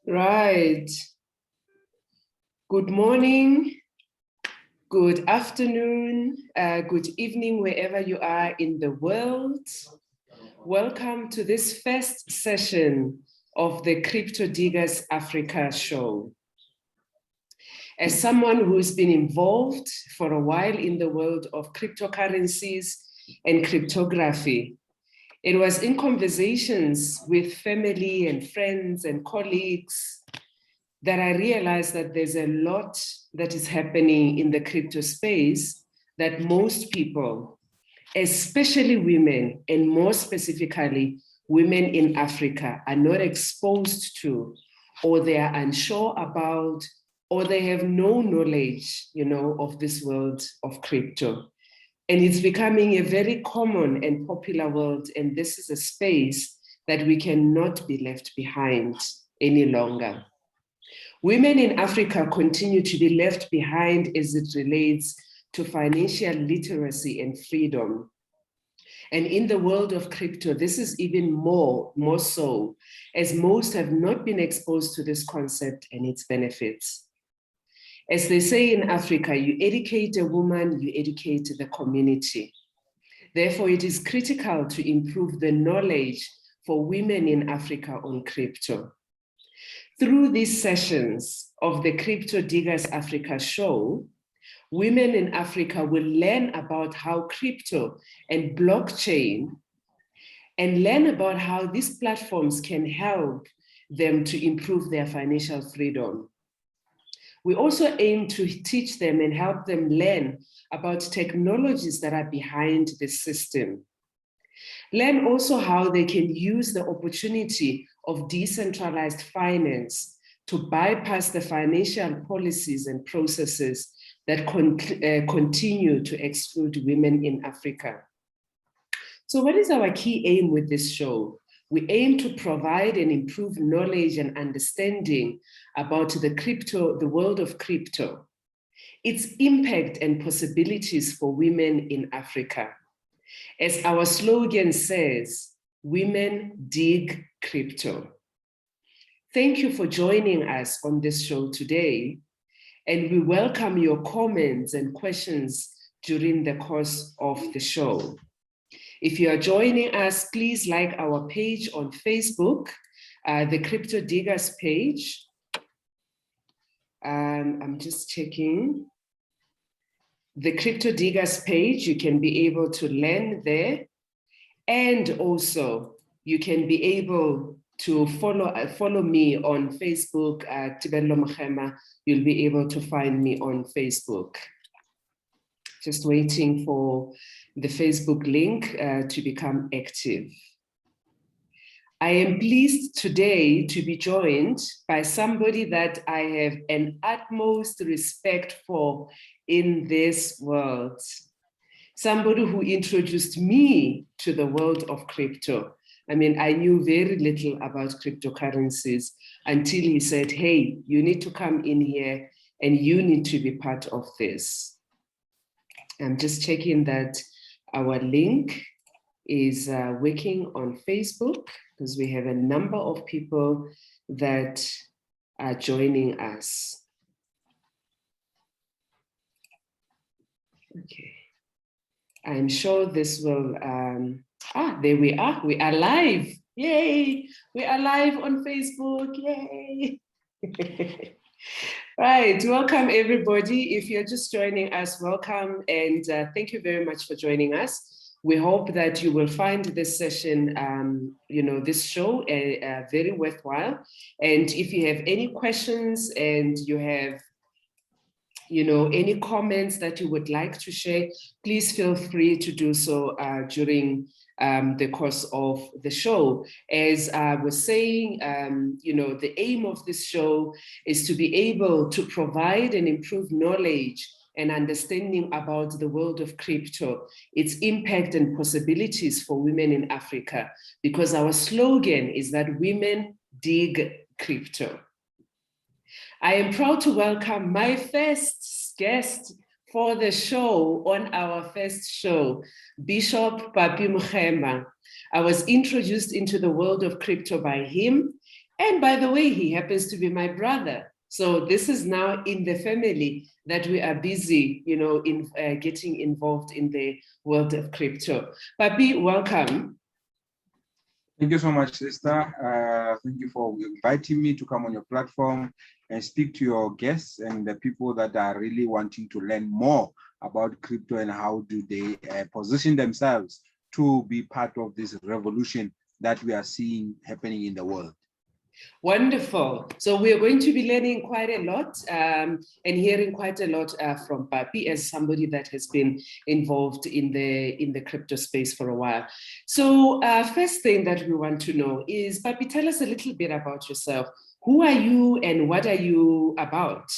Right. Good morning, good afternoon, good evening, wherever you are in the world. Welcome to this first session of the Crypto Diggers Africa show. As someone who's been involved for a while in the world of cryptocurrencies and cryptography, it was in conversations with family and friends and colleagues that I realized that there's a lot that is happening in the crypto space that most people, especially women, and more specifically, women in Africa, are not exposed to, or they are unsure about, or they have no knowledge, of this world of crypto. And it's becoming a very common and popular world, and this is a space that we cannot be left behind any longer. Women in Africa continue to be left behind as it relates to financial literacy and freedom. And in the world of crypto, this is even more so, as most have not been exposed to this concept and its benefits. As they say in Africa, you educate a woman, you educate the community. Therefore, it is critical to improve the knowledge for women in Africa on crypto. Through these sessions of the Crypto Diggers Africa show, women in Africa will learn about how crypto and blockchain and learn about how these platforms can help them to improve their financial freedom. We also aim to teach them and help them learn about technologies that are behind the system. Learn also how they can use the opportunity of decentralized finance to bypass the financial policies and processes that continue to exclude women in Africa. So what is our key aim with this show? We aim to provide and improve knowledge and understanding about the world of crypto, its impact and possibilities for women in Africa. As our slogan says, women dig crypto. Thank you for joining us on this show today, and we welcome your comments and questions during the course of the show. If you are joining us, please like our page on Facebook, the Crypto Diggers page. I'm just checking. The Crypto Diggers page, you can be able to learn there. And also, you can be able to follow me on Facebook at Mokhema. You'll be able to find me on Facebook. Just waiting for the Facebook link to become active. I am pleased today to be joined by somebody that I have an utmost respect for in this world. Somebody who introduced me to the world of crypto. I mean, I knew very little about cryptocurrencies until he said, hey, you need to come in here and you need to be part of this. I'm just checking that our link is working on Facebook, because we have a number of people that are joining us. Okay. I'm sure this will, there we are live. Yay, we are live on Facebook, yay. Right, welcome everybody. If you're just joining us, welcome, and thank you very much for joining us. We hope that you will find this session, this show very worthwhile. And if you have any questions and you have any comments that you would like to share, please feel free to do so during the course of the show. As I was saying, the aim of this show is to be able to provide and improve knowledge and understanding about the world of crypto, its impact and possibilities for women in Africa, because our slogan is that women dig crypto. I am proud to welcome my first guest for the show, on our first show, Bishop Papi Mokhema. I was introduced into the world of crypto by him, And by the way, he happens to be my brother. So this is now in the family that we are busy, in getting involved in the world of crypto. Papi, welcome. Thank you so much, sister. Thank you for inviting me to come on your platform and speak to your guests and the people that are really wanting to learn more about crypto and how do they position themselves to be part of this revolution that we are seeing happening in the world. Wonderful. So we're going to be learning quite a lot and hearing quite a lot from Papi as somebody that has been involved in the crypto space for a while. So first thing that we want to know is, Papi, tell us a little bit about yourself. Who are you and what are you about?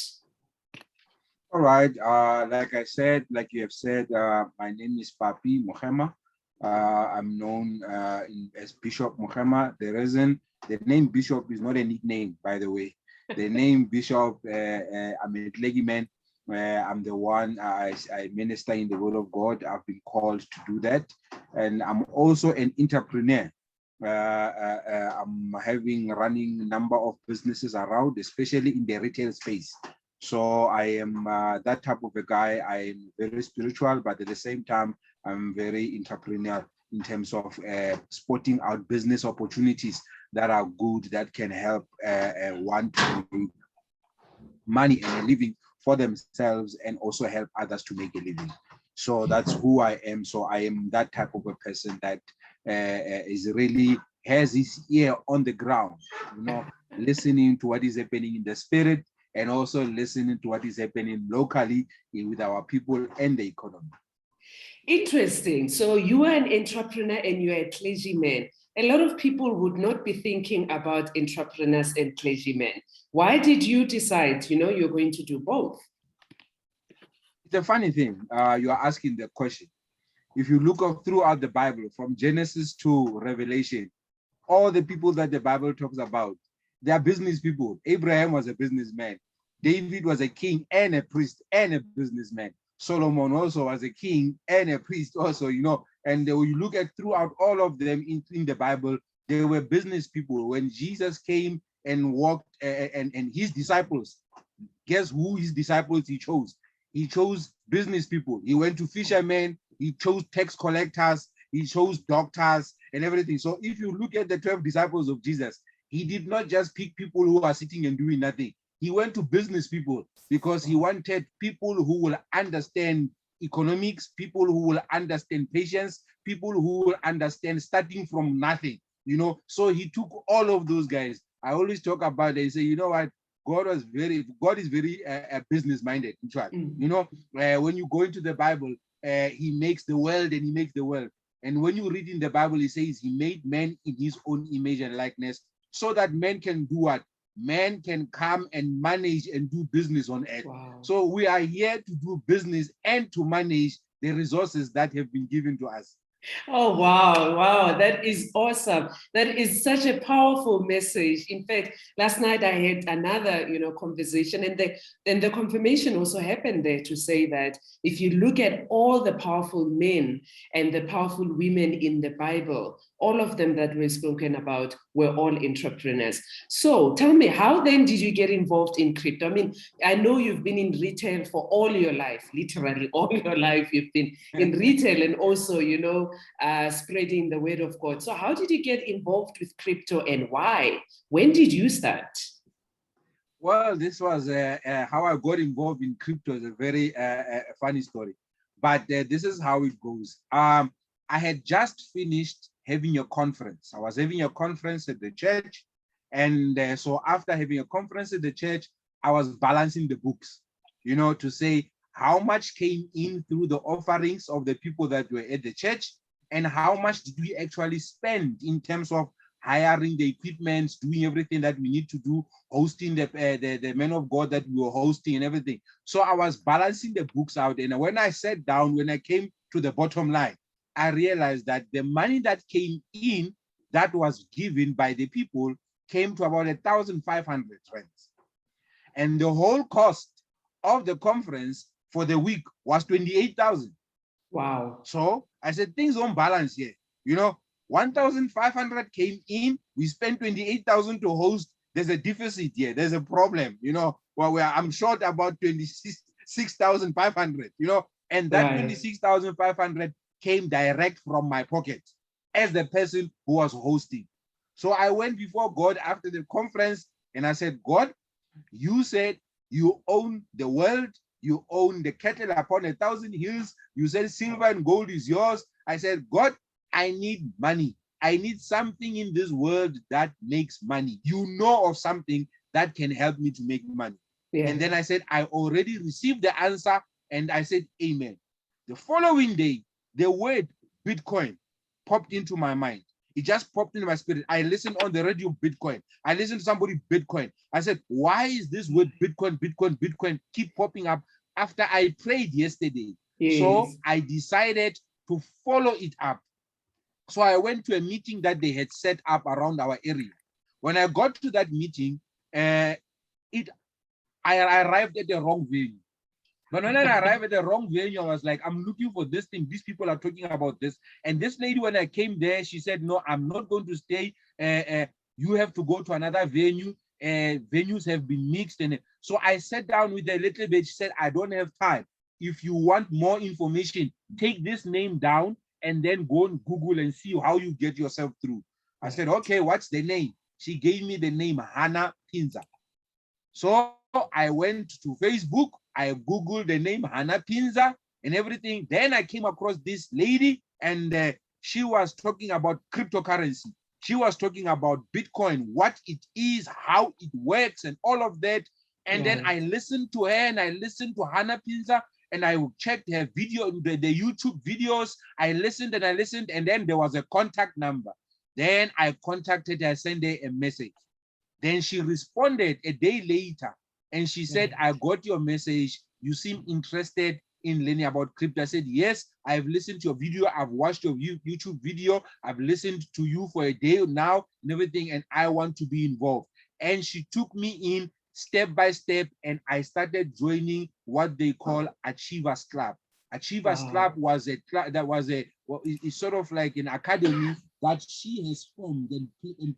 All right. Like I said, like you have said, my name is Papi Mokhema. I'm known as Bishop Mokhema. The name Bishop is not a nickname, by the way. The name Bishop, I'm a clergyman. I'm the one, I minister in the Word of God. I've been called to do that. And I'm also an entrepreneur. I'm running a number of businesses around, especially in the retail space. So I am that type of a guy. I am very spiritual, but at the same time, I'm very entrepreneurial in terms of spotting out business opportunities that are good, that can help one to make money and a living for themselves and also help others to make a living. So that's who I am. So I am that type of a person that is really has his ear on the ground, listening to what is happening in the spirit and also listening to what is happening locally with our people and the economy. Interesting. So you are an entrepreneur and you're a clergyman. A lot of people would not be thinking about entrepreneurs and clergymen. Why did you decide, you're going to do both? It's a funny thing. You are asking the question. If you look up throughout the Bible, from Genesis to Revelation, all the people that the Bible talks about, they are business people. Abraham was a businessman. David was a king and a priest and a businessman. Solomon also was a king and a priest also, and when you look at throughout all of them in the Bible, they were business people. When Jesus came and walked and his disciples, guess who his disciples he chose? He chose business people. He went to fishermen, he chose tax collectors, he chose doctors and everything. So if you look at the 12 disciples of Jesus, he did not just pick people who are sitting and doing nothing. He went to business people because he wanted people who will understand economics, people who will understand patience, people who will understand starting from nothing, So he took all of those guys. I always talk about it. I say, you know what? God is very business-minded. When you go into the Bible, he makes the world and he makes the world. And when you read in the Bible, it says he made man in his own image and likeness so that man can do what? Man can come and manage and do business on earth. Wow. So we are here to do business and to manage the resources that have been given to us. Oh, wow. That is awesome. That is such a powerful message. In fact, last night I had another, conversation, and the confirmation also happened there to say that if you look at all the powerful men and the powerful women in the Bible, all of them that were spoken about were all entrepreneurs. So tell me, how then did you get involved in crypto? I mean, I know you've been in retail for all your life, literally all your life. You've been in retail and also, spreading the word of God. So how did you get involved with crypto and why? When did you start? Well, this was how I got involved in crypto is a very funny story, but this is how it goes. I had just finished having a conference. I was having a conference at the church. And so after having a conference at the church, I was balancing the books, to say how much came in through the offerings of the people that were at the church and how much did we actually spend in terms of hiring the equipment, doing everything that we need to do, hosting the men of God that we were hosting and everything. So I was balancing the books out. And when I sat down, when I came to the bottom line, I realized that the money that came in that was given by the people came to about 1,500 rands. And the whole cost of the conference for the week was 28,000. Wow. So I said, things don't balance here. 1,500 came in. We spent 28,000 to host. There's a deficit here. There's a problem, well, I'm short about 26,500, and that 26,500 came direct from my pocket as the person who was hosting. So I went before God after the conference and I said, God, you said you own the world. You own the cattle upon 1,000 hills. You said silver and gold is yours. I said, God, I need money. I need something in this world that makes money. You know of something that can help me to make money. Yeah. And then I said, I already received the answer. And I said, amen. The following day, the word Bitcoin popped into my mind. It just popped into my spirit. I listened on the radio, Bitcoin. I listened to somebody, Bitcoin. I said, why is this word Bitcoin keep popping up after I prayed yesterday? Yes. So I decided to follow it up. So I went to a meeting that they had set up around our area. When I got to that meeting, I arrived at the wrong venue. But when I arrived at the wrong venue, I was like, I'm looking for this thing. These people are talking about this. And this lady, when I came there, she said, no, I'm not going to stay. You have to go to another venue. Venues have been mixed. And so I sat down with her a little bit. She said, I don't have time. If you want more information, take this name down and then go on Google and see how you get yourself through. I said, okay, what's the name? She gave me the name Hannah Pinza. So I went to Facebook. I Googled the name Hannah Pinza and everything. Then I came across this lady and she was talking about cryptocurrency. She was talking about Bitcoin, what it is, how it works and all of that. And then I listened to her and I listened to Hannah Pinza and I checked her video, the YouTube videos. I listened and then there was a contact number. Then I contacted her, sent her a message. Then she responded a day later and she said, I got your message. You seem interested in learning about crypto. I said, yes, I've listened to your video. I've watched your YouTube video. I've listened to you for a day now and everything, and I want to be involved. And she took me in step by step, and I started joining what they call Achievers Club. Achievers Club was a club that was it's sort of like an academy that she has formed and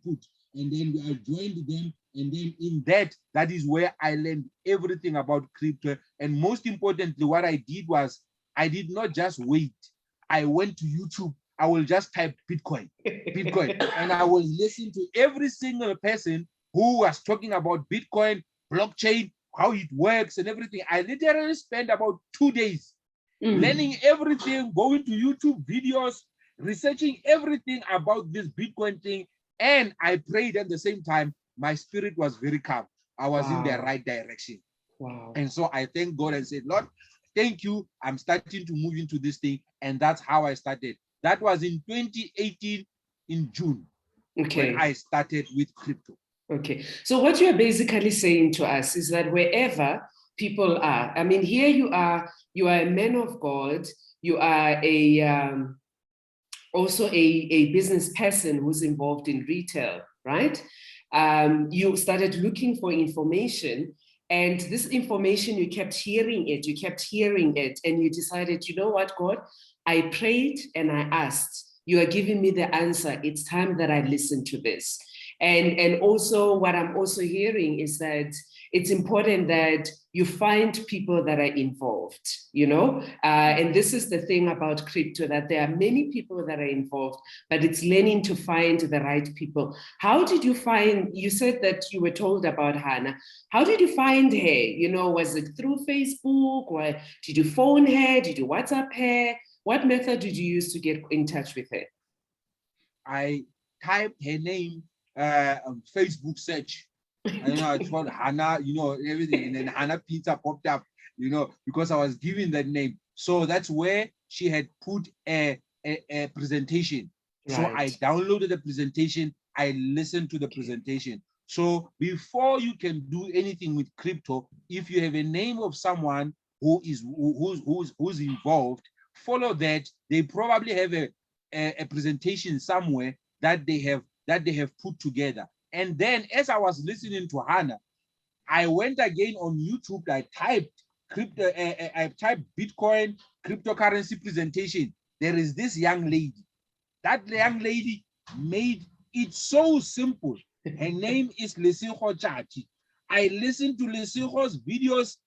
put. And then I joined them. And then in that is where I learned everything about crypto. And most importantly, what I did was I did not just wait. I went to YouTube. I will just type Bitcoin, and I will listen to every single person who was talking about Bitcoin, blockchain, how it works and everything. I literally spent about 2 days learning everything, going to YouTube videos, researching everything about this Bitcoin thing. And I prayed at the same time. My spirit was very calm. I was in the right direction. And so I thank God and said, Lord, thank you. I'm starting to move into this thing. And that's how I started. That was in 2018 in June. When I started with crypto. Okay. So what you're basically saying to us is that wherever people are, I mean, here you are a man of God. You are also a business person who's involved in retail, right? You started looking for information, and this information, you kept hearing it, and you decided, you know what, God, I prayed and I asked. You are giving me the answer. It's time that I listen to this. And also what I'm also hearing is that it's important that you find people that are involved, and this is the thing about crypto, that there are many people that are involved, but it's learning to find the right people. How did you find, you said that you were told about Hannah. How did you find her? Was it through Facebook, or did you phone her? Did you WhatsApp her? What method did you use to get in touch with her? I typed her name on Facebook search. I found Hannah, everything, and then Hannah Peter popped up, because I was given that name. So that's where she had put a presentation. Right. So I downloaded the presentation. I listened to the presentation. So before you can do anything with crypto, if you have a name of someone who's involved, follow that. They probably have a presentation somewhere that they have put together. And then as I was listening to Hannah, I went again on YouTube. I typed Bitcoin cryptocurrency presentation. There is this young lady. That young lady made it so simple. Her name is Lesinho Chachi. I listen to Lesinho's videos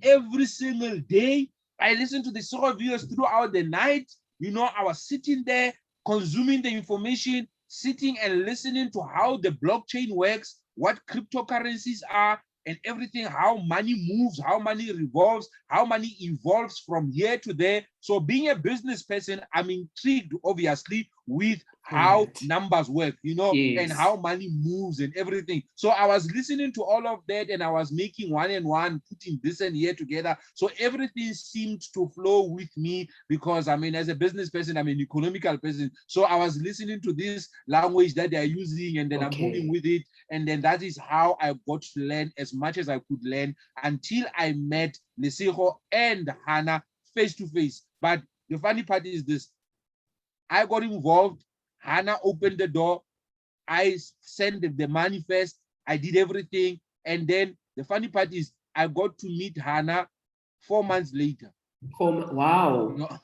every single day. I listen to the Lesinho videos throughout the night. You know, I was sitting there consuming the information, sitting and listening to how the blockchain works, what cryptocurrencies are, and everything, how money moves, how money revolves, how money evolves from here to there. So being a business person, I'm intrigued, obviously, with how numbers work, you know, and how money moves and everything. So I was listening to all of that, and I was making one and one, putting this and here together. So everything seemed to flow with me because, I mean, as a business person, I'm an economical person. So I was listening to this language that they're using, and then I'm moving with it. And then that is how I got to learn as much as I could learn until I met Lesinho and Hannah face to face. But the funny part is this: I got involved, Hannah opened the door, I sent the money first, I did everything. And then the funny part is I got to meet Hannah 4 months later. Wow. You know,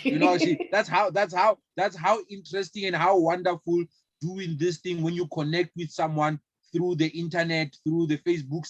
you know, that's how interesting and how wonderful doing this thing when you connect with someone through the internet, through the Facebook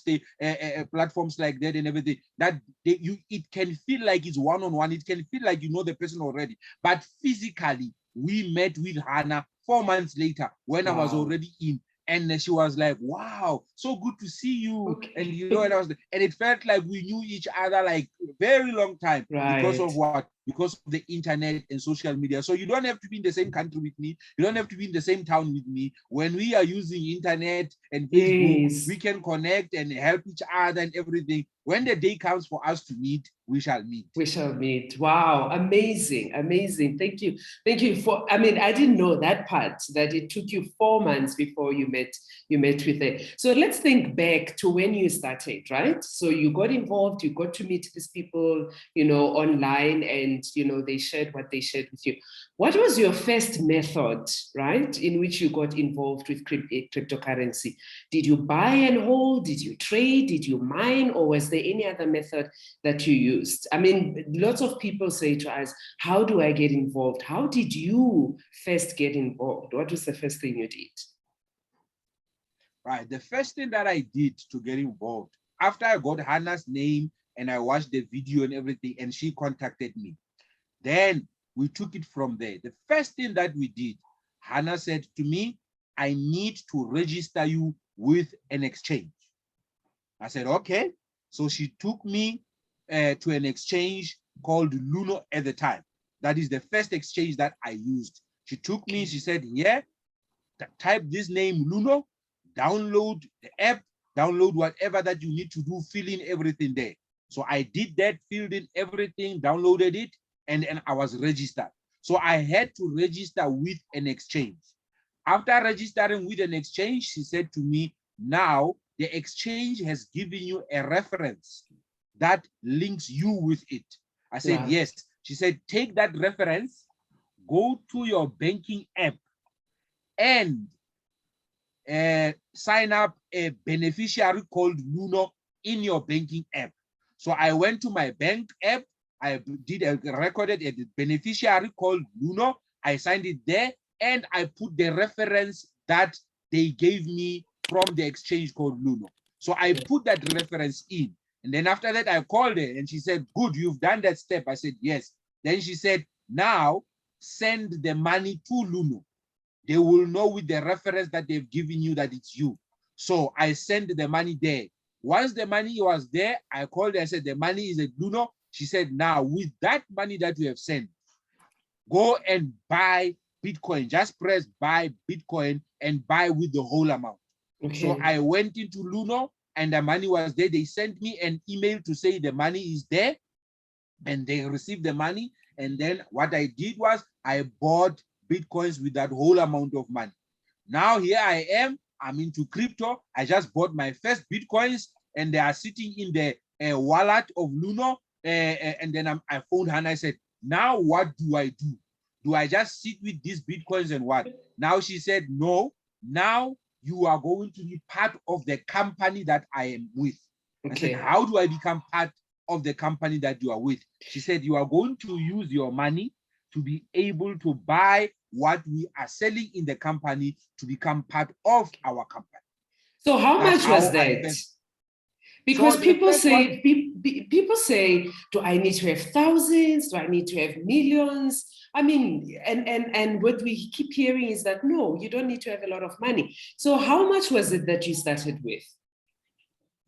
platforms like that and everything, that it can feel like it's one-on-one. It can feel like you know the person already, but physically we met with Hannah 4 months later when I was already in. And she was like, wow, so good to see you. And you know, and it felt like we knew each other like a very long time because of what? Because of the internet and social media. So you don't have to be in the same country with me. You don't have to be in the same town with me. When we are using internet and Facebook, we can connect and help each other and everything. When the day comes for us to meet, we shall meet. We shall meet. Wow, amazing, amazing. Thank you. Thank you for, I mean, I didn't know that part, that it took you 4 months before you met with her. So let's think back to when you started, right? So you got involved, you got to meet these people, you know, online, and, you know, they shared what they shared with you. What was your first method, right, in which you got involved with cryptocurrency? Did you buy and hold? Did you trade? Did you mine? Or was there any other method that you used? I mean, lots of people say to us, how do I get involved? How did you first get involved? What was the first thing you did? Right. The first thing that I did to get involved, after I got Hannah's name and I watched the video and everything, and she contacted me, then we took it from there. The first thing that we did, Hannah said to me, I need to register you with an exchange. I said, okay. So she took me to an exchange called Luno at the time. That is the first exchange that I used. She took me, she said, yeah, type this name Luno, download the app, download whatever that you need to do, fill in everything there. So I did that, filled in everything, downloaded it, and I was registered. So I had to register with an exchange. After registering with an exchange, she said to me, now the exchange has given you a reference that links you with it. I said, yes. She said, take that reference, go to your banking app, and sign up a beneficiary called Luno in your banking app. So I went to my bank app, I recorded a beneficiary called Luno, I signed it there, and I put the reference that they gave me from the exchange called Luno. So I put that reference in. And then after that, I called her and she said, good, you've done that step. I said, yes. Then she said, now send the money to Luno. They will know with the reference that they've given you that it's you. So I sent the money there. Once the money was there, I called her, I said, the money is at Luno. She said, now with that money that you have sent, go and buy Bitcoin. Just press buy Bitcoin and buy with the whole amount. So I went into Luno and the money was there. They sent me an email to say the money is there and they received the money. And then what I did was I bought Bitcoins with that whole amount of money. Now here I am, I'm into crypto. I just bought my first Bitcoins and they are sitting in the wallet of Luno. And then I phoned her and I said, now what do I do? Do I just sit with these Bitcoins and what? Now she said, no, now you are going to be part of the company that I am with. I said, how do I become part of the company that you are with? She said, you are going to use your money to be able to buy what we are selling in the company to become part of our company. So how That's much was how I that? first- Because So the people first one- say, people say, do I need to have thousands? Do I need to have millions? I mean, and what we keep hearing is that, no, you don't need to have a lot of money. So how much was it that you started with?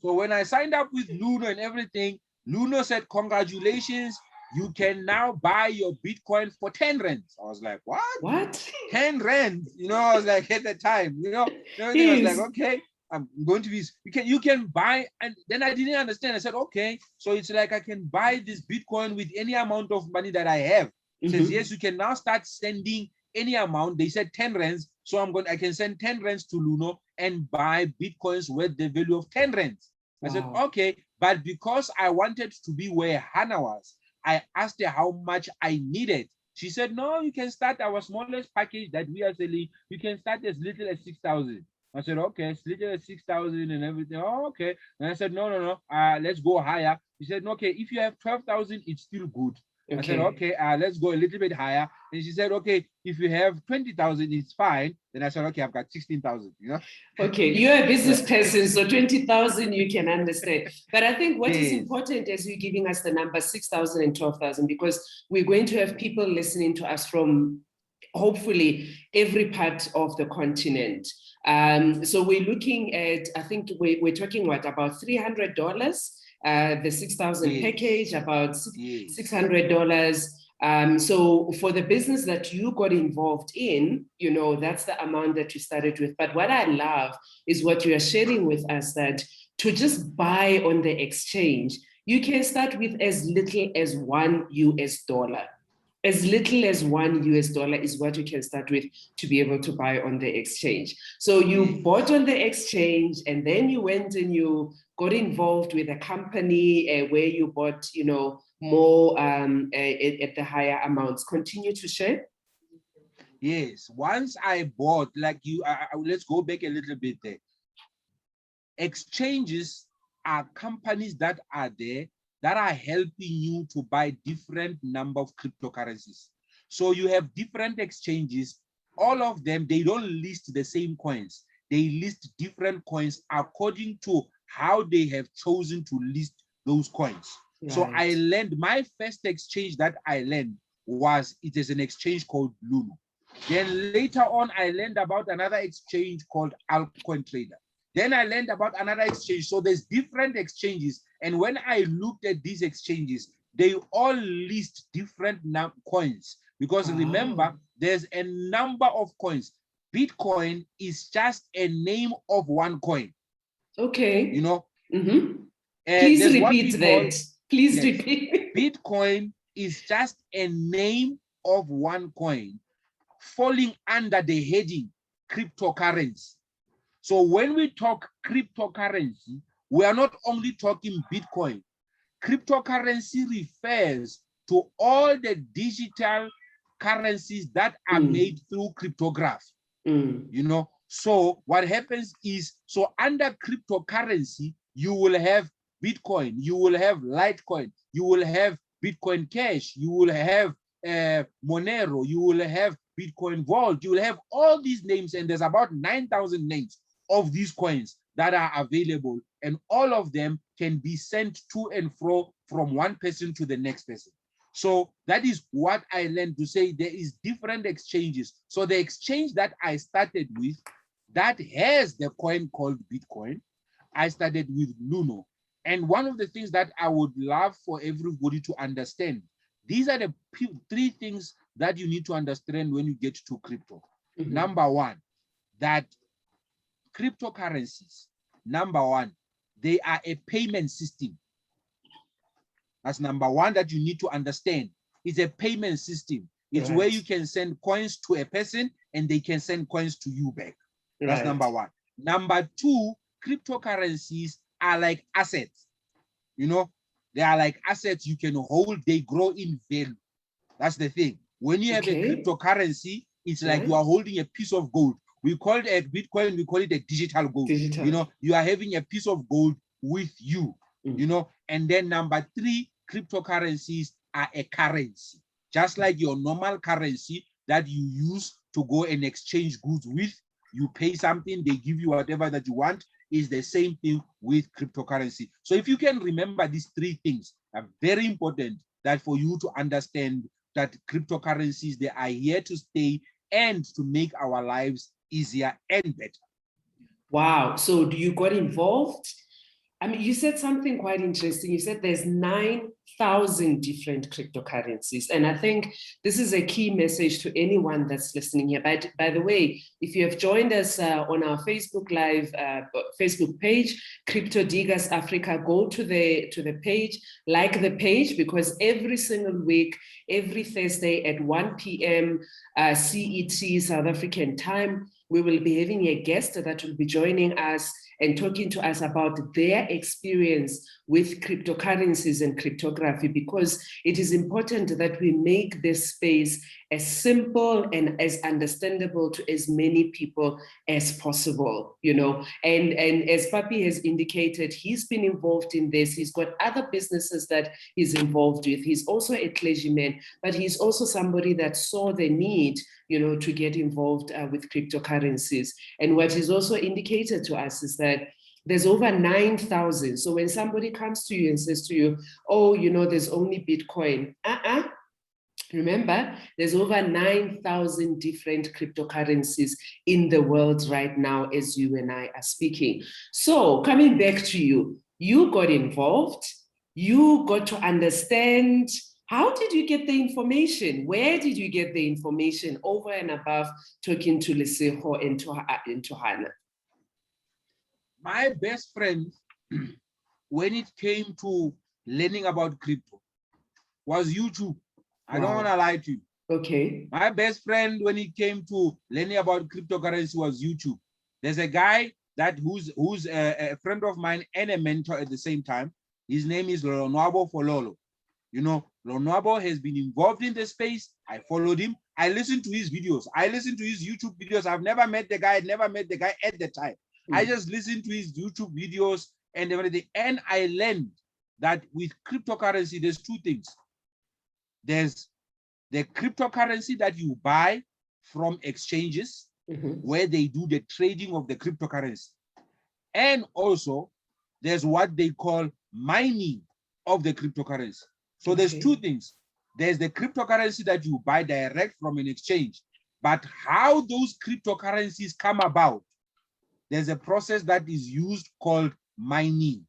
So when I signed up with Luno and everything, Luno said, congratulations, you can now buy your Bitcoin for 10 rands. I was like, what? What? 10 rands? You know, I was like, at the time, you know, everything was like, Yes. okay, I'm going to be, you can buy. And then I didn't understand. I said, okay, so it's like I can buy this Bitcoin with any amount of money that I have. Says, yes, you can now start sending any amount. They said 10 rands. So I can send 10 rands to Luno and buy Bitcoins worth the value of 10 rands. I said, okay, but because I wanted to be where Hannah was, I asked her how much I needed. She said, no, you can start our smallest package that we are selling. You can start as little as 6,000. I said, okay, as little as 6,000 and everything. Oh, okay. And I said, no, let's go higher. She said, okay, if you have 12,000, it's still good. Okay. I said, okay, let's go a little bit higher. And she said, okay, if you have 20,000, it's fine. Then I said, okay, I've got 16,000, you know? Okay, you're a business person, so 20,000 you can understand. But I think what is important is you giving us the number 6,000 and 12,000, because we're going to have people listening to us from hopefully every part of the continent. So we're looking at, I think we're talking about $300, the 6,000 package, about $600. So for the business that you got involved in, you know, that's the amount that you started with. But what I love is what you are sharing with us, that to just buy on the exchange, you can start with as little as $1. As little as $1 is what you can start with to be able to buy on the exchange. So you bought on the exchange, and then you went and you got involved with a company where you bought, you know, more at the higher amounts. Continue to share. Yes, once I bought, like let's go back a little bit there. Exchanges are companies that are there that are helping you to buy different number of cryptocurrencies. So you have different exchanges. All of them, they don't list the same coins. They list different coins according to how they have chosen to list those coins. Right. So I learned, my first exchange that I learned it is an exchange called Luno. Then later on, I learned about another exchange called Altcoin Trader. Then I learned about another exchange. So there's different exchanges. And when I looked at these exchanges, they all list different coins. Because remember, there's a number of coins. Bitcoin is just a name of one coin. Okay. You know? Please repeat that. Please repeat. Bitcoin is just a name of one coin falling under the heading cryptocurrency. So when we talk cryptocurrency, we are not only talking Bitcoin. Cryptocurrency refers to all the digital currencies that are made through cryptography. You know, so what happens is, so under cryptocurrency, you will have Bitcoin, you will have Litecoin, you will have Bitcoin Cash, you will have Monero, you will have Bitcoin Vault, you will have all these names, and there's about 9,000 names of these coins that are available, and all of them can be sent to and fro from one person to the next person. So that is what I learned, to say there is different exchanges. So the exchange that I started with, that has the coin called Bitcoin, I started with Luno. And one of the things that I would love for everybody to understand, these are the three things that you need to understand when you get to crypto. Number one, that cryptocurrencies, number one, they are a payment system. That's number one that you need to understand. It's a payment system. It's where you can send coins to a person and they can send coins to you back. That's number one. Number two, cryptocurrencies are like assets. You know, they are like assets you can hold, they grow in value. That's the thing. When you have a cryptocurrency, it's like you are holding a piece of gold. We call it a Bitcoin, we call it a digital gold. You know, you are having a piece of gold with you, you know. And then number three, cryptocurrencies are a currency. Just like your normal currency, that you use to go and exchange goods with. You pay something, they give you whatever that you want. Is the same thing with cryptocurrency. So if you can remember these three things are very important, that for you to understand that cryptocurrencies, they are here to stay and to make our lives easier and better. Wow. So do you got involved? I mean, you said something quite interesting. You said there's 9,000 different cryptocurrencies. And I think this is a key message to anyone that's listening here. By the way, if you have joined us on our Facebook Live, Facebook page, Crypto Diggers Africa, go to the page, like the page, because every single week, every Thursday at 1 p.m. CET, South African time, we will be having a guest that will be joining us and talking to us about their experience with cryptocurrencies and cryptography, because it is important that we make this space as simple and as understandable to as many people as possible, you know. And as Papi has indicated, he's been involved in this. He's got other businesses that he's involved with. He's also a clergyman, but he's also somebody that saw the need, you know, to get involved with cryptocurrencies. And what he's also indicated to us is that there's over 9,000. So when somebody comes to you and says to you, oh, you know, there's only Bitcoin. Remember, there's over 9,000 different cryptocurrencies in the world right now as you and I are speaking. So coming back to you, you got involved, you got to understand. How did you get the information? Where did you get the information over and above talking to Leseho and to Hannah? My best friend, when it came to learning about crypto, was YouTube. I don't want to lie to you. Okay. My best friend, when it came to learning about cryptocurrency, was YouTube. There's a guy that who's a friend of mine and a mentor at the same time. His name is Lonwabo Fololo. You know, Lonwabo has been involved in the space. I followed him. I listened to his videos. I listened to his YouTube videos. I've never met the guy. I'd never met the guy at the time. I just listened to his YouTube videos and everything. And I learned that with cryptocurrency, there's two things. There's the cryptocurrency that you buy from exchanges where they do the trading of the cryptocurrency. And also, there's what they call mining of the cryptocurrency. So there's two things. There's the cryptocurrency that you buy direct from an exchange, but how those cryptocurrencies come about, there's a process that is used called mining.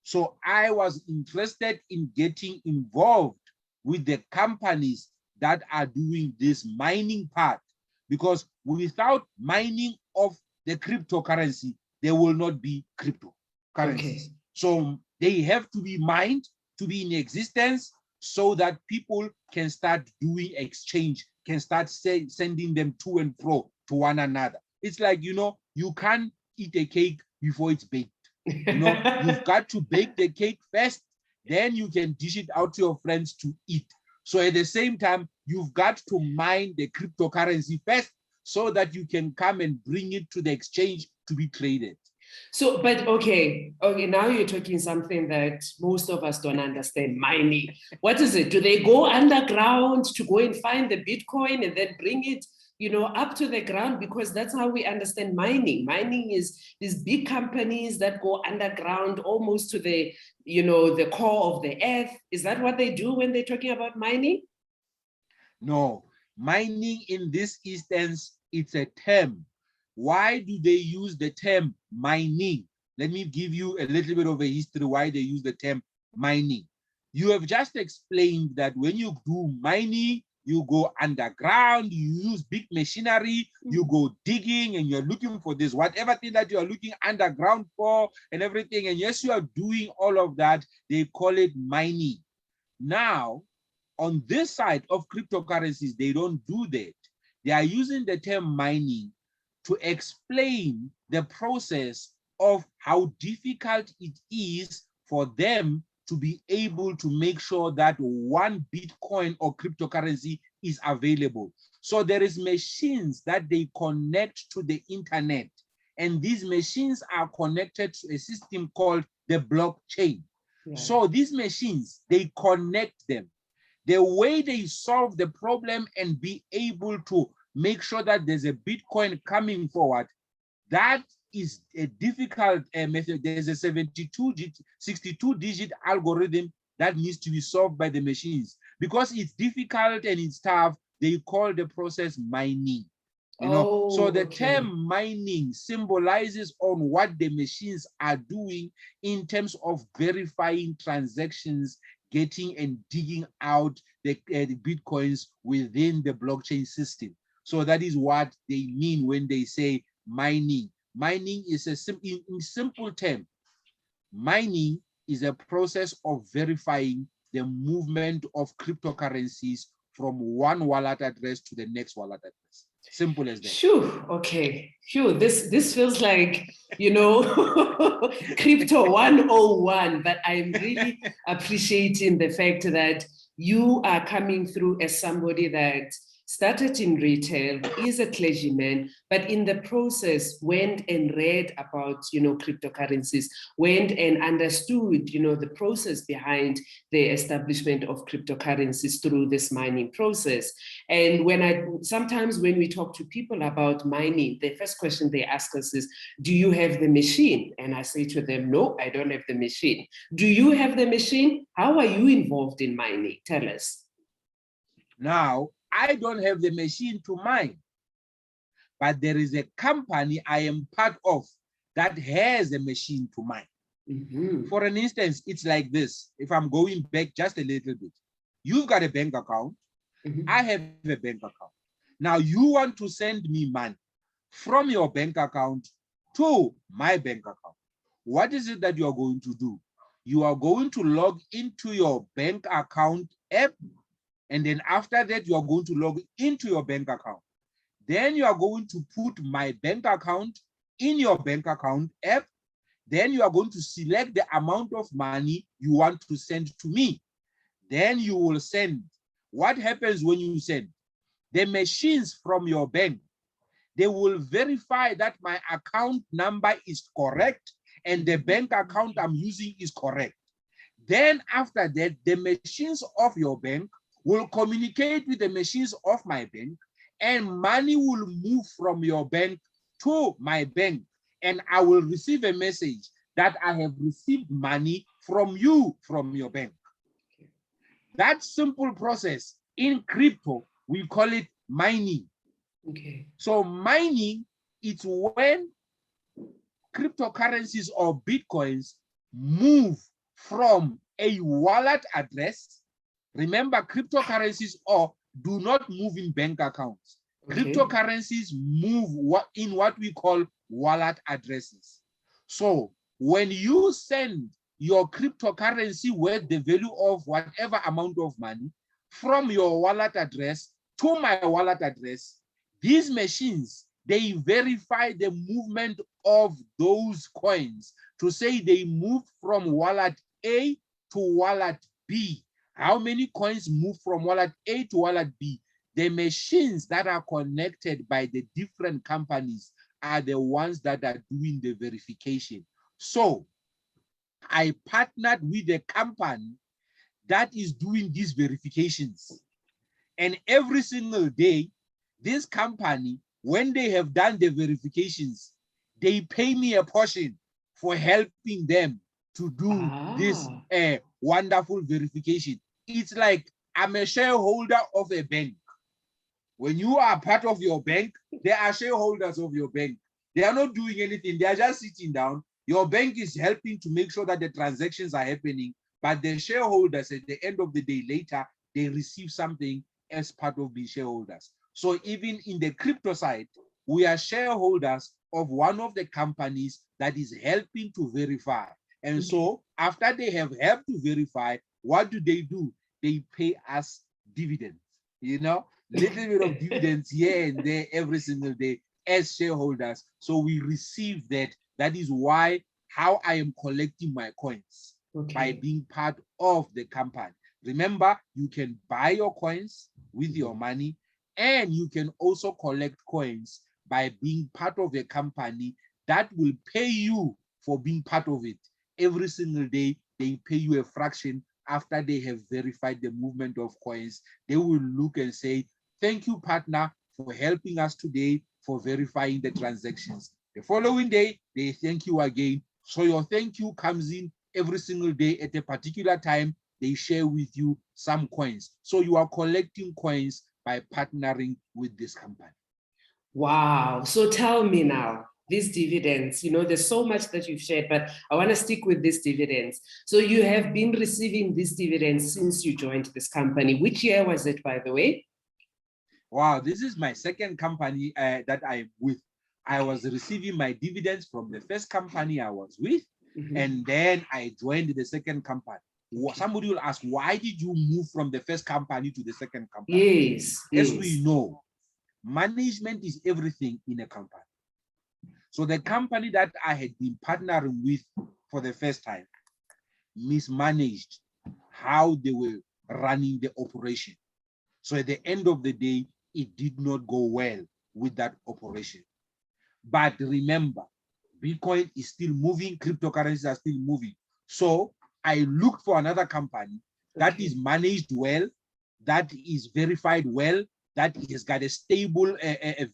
So I was interested in getting involved with the companies that are doing this mining part, because without mining of the cryptocurrency, there will not be cryptocurrencies. So they have to be mined to be in existence so that people can start doing exchange, can start sending them to and fro to one another. It's like, you know, you can't eat a cake before it's baked. You know, you've got to bake the cake first, then you can dish it out to your friends to eat. So at the same time, you've got to mine the cryptocurrency first so that you can come and bring it to the exchange to be traded. So, but okay, now you're talking something that most of us don't understand, mining. What is it? Do they go underground to go and find the Bitcoin and then bring it, you know, up to the ground? Because that's how we understand mining. Mining is these big companies that go underground almost to the, you know, the core of the earth. Is that what they do when they're talking about mining? No, mining in this instance, it's a term. Why do they use the term mining? Let me give you a little bit of a history why they use the term mining. You have just explained that when you do mining, you go underground, you use big machinery, you go digging and you're looking for this, whatever thing that you're looking underground for and everything. And yes, you are doing all of that. They call it mining. Now, on this side of cryptocurrencies, they don't do that. They are using the term mining to explain the process of how difficult it is for them to be able to make sure that one Bitcoin or cryptocurrency is available. So there is machines that they connect to the internet, and these machines are connected to a system called the blockchain. Yeah. So these machines, they connect them. The way they solve the problem and be able to make sure that there's a Bitcoin coming forward, that is a difficult method. There's a 62-digit algorithm that needs to be solved by the machines. Because it's difficult and it's tough, they call the process mining. You know, so the term mining symbolizes on what the machines are doing in terms of verifying transactions, getting and digging out the Bitcoins within the blockchain system. So that is what they mean when they say mining. Mining is in simple term, mining is a process of verifying the movement of cryptocurrencies from one wallet address to the next wallet address. Simple as that. Phew, okay. Phew, this feels like, crypto 101, but I'm really appreciating the fact that you are coming through as somebody that started in retail, is a clergyman, but in the process went and read about, cryptocurrencies, went and understood, the process behind the establishment of cryptocurrencies through this mining process. And sometimes when we talk to people about mining, the first question they ask us is, do you have the machine? And I say to them, no, I don't have the machine. Do you have the machine? How are you involved in mining? Tell us. Now, I don't have the machine to mine, but there is a company I am part of that has a machine to mine. Mm-hmm. For an instance, it's like this. If I'm going back just a little bit, you've got a bank account. Mm-hmm. I have a bank account. Now you want to send me money from your bank account to my bank account. What is it that you are going to do? You are going to log into your bank account app, and then after that, you are going to log into your bank account. Then you are going to put my bank account in your bank account app. Then you are going to select the amount of money you want to send to me. Then you will send. What happens when you send? The machines from your bank, they will verify that my account number is correct and the bank account I'm using is correct. Then after that, the machines of your bank will communicate with the machines of my bank, and money will move from your bank to my bank, and I will receive a message that I have received money from you, from your bank. That simple process in crypto, we call it mining. Okay. So mining, it's when cryptocurrencies or Bitcoins move from a wallet address. Remember, cryptocurrencies do not move in bank accounts. Okay. Cryptocurrencies move in what we call wallet addresses. So when you send your cryptocurrency worth the value of whatever amount of money from your wallet address to my wallet address, these machines, they verify the movement of those coins to say they moved from wallet A to wallet B. How many coins move from wallet A to wallet B? The machines that are connected by the different companies are the ones that are doing the verification. So I partnered with a company that is doing these verifications. And every single day, this company, when they have done the verifications, they pay me a portion for helping them to do this wonderful verification. It's like I'm a shareholder of a bank. When you are part of your bank, they are shareholders of your bank. They are not doing anything. They are just sitting down. Your bank is helping to make sure that the transactions are happening, but the shareholders at the end of the day later, they receive something as part of being shareholders. So even in the crypto side, we are shareholders of one of the companies that is helping to verify. And so after they have helped to verify, what do? They pay us dividends, little bit of dividends here and there every single day as shareholders. So we receive that. That is how I am collecting my coins, by being part of the company. Remember, you can buy your coins with your money, and you can also collect coins by being part of a company that will pay you for being part of it. Every single day, they pay you a fraction after they have verified the movement of coins, they will look and say, thank you, partner, for helping us today for verifying the transactions. The following day, they thank you again. So your thank you comes in every single day at a particular time. They share with you some coins. So you are collecting coins by partnering with this company. Wow. So tell me now, these dividends, there's so much that you've shared, but I want to stick with these dividends. So you have been receiving these dividends since you joined this company. Which year was it, by the way? Wow, this is my second company that I'm with. I was receiving my dividends from the first company I was with, and then I joined the second company. Somebody will ask, why did you move from the first company to the second company? Yes. As we know, management is everything in a company. So the company that I had been partnering with for the first time mismanaged how they were running the operation. So at the end of the day, it did not go well with that operation. But remember, Bitcoin is still moving, cryptocurrencies are still moving. So I looked for another company that is managed well, that is verified well, that has got a stable